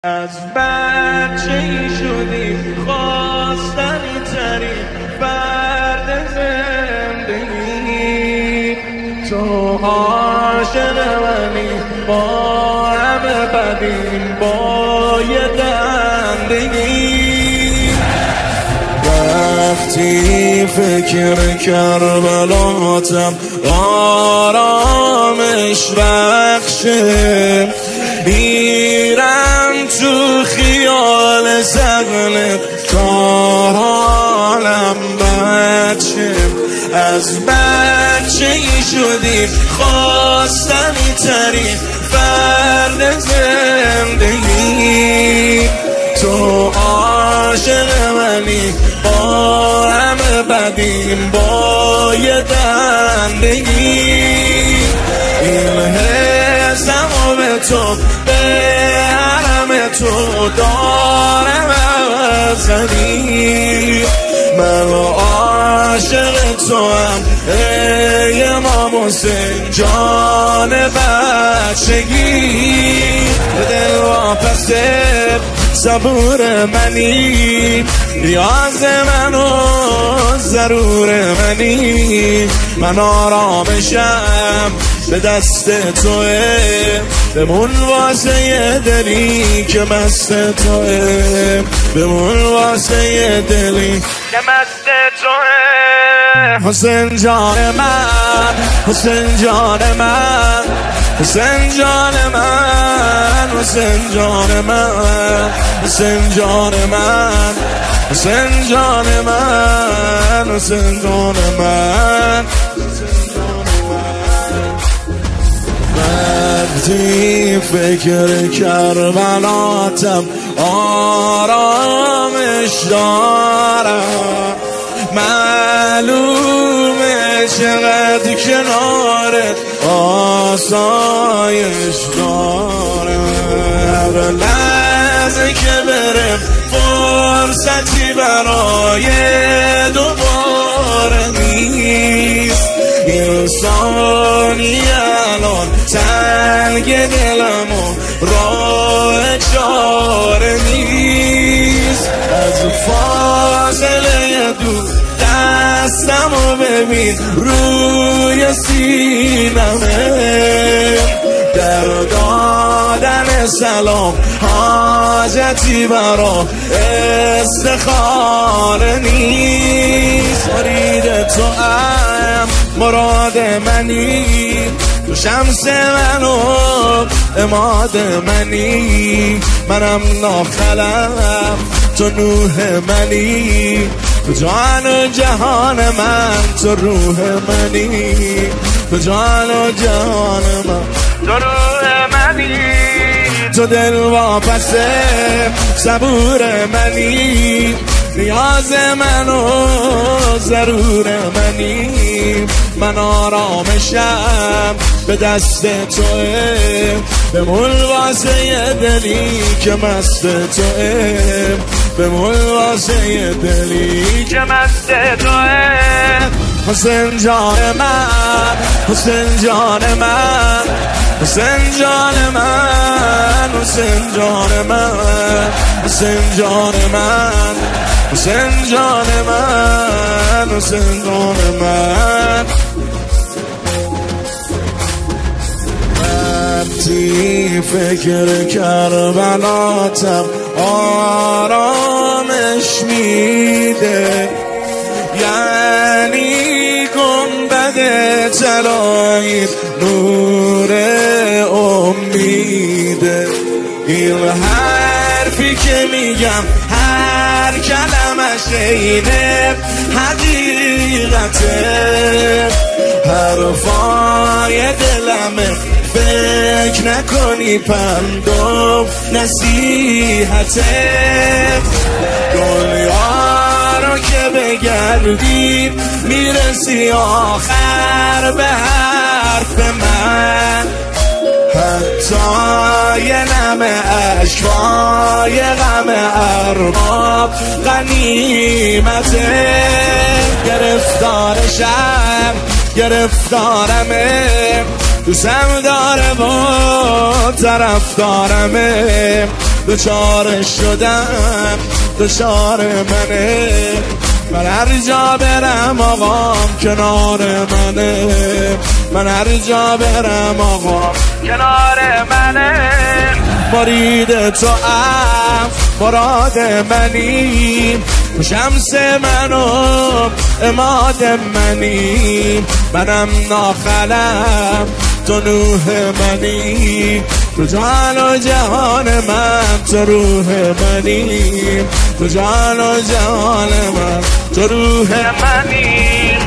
از بچه‌ای شدی خواستنی ترین فرد زندگی، تو عاشق منی با همه بدیم با یه دندگی. وقتی فکر کربلاتم آرامش بخشه، میرم تو خیال زغنت تا حالم بچه. از بچه‌ای شدی خواستنی ترین فرد زندگی، تو عاشق منی با همه بدیم با یه دندگی. این حسمو به تو به حرم تو دارم ازنی، من عاشق تو هم ای امام حسین جان بچگی. دل واپسه صبور منی، نیاز من و ضرور منی، من آرامشم به دست توه، بمون واسه یه دلی که مست توه، بمون واسه یه دلی که مست توه. حسین جان من، حسین جان من، حسین جان من، حسین جان من، حسین جان من، حسین جان من، حسین جان من. وقتی فکر کربلاتم آرامش دارم، معلومه چقدر کنارت آسایش دارم. هر لحظه که برم فرصتی برای دوباره نیست، انسانی الان تنگ دلم و راه چاره نیست. از فاصله دور دستمو ببین روی سینمه، در دادن سلام حاجتی برا استخاره نیست. مرید تو هم مراد منی، تو شمس منو اماد منی، منم ناخلف تو نوح منی، تو جان و جهان من تو روح منی، تو جان و جهان من تو روح منی. تو دل واپسه صبور منی، نیاز من و ضرور منی، من آرامشم به دست توه، بمون واسه یه دلی که مست توه، بمون واسه یه دلی که مست توه. حسین جان من، حسین جان من، حسین جان من، حسین جان من، حسین جان من، حسین جان من، حسین جان من. وقتی فکر کربلاتم آرامش میده، یعنی گنبد طلایی نور امیده. این حرفی که میگم هر کلمش اینه حقیقته، حرفای دلمه فکر نکنی پندم نصیحته. دنیا رو که بگردی میرسی آخر به حرف من، حتی یه نمه عشقای غم ارباب غنیمته. گرفتارشم گرفتارمه، دوستم داره و طرف دارمه، دوچار شدم دوچار منه من هر جا برم آقام کنار منه من هر جا برم آقام کنار منه مرید تو مراد منی تو شمس منو اماد منی منم ناخلم تو نوح منی تو جان و جهان من تو روح منی تو جان و جهان من تو روح منی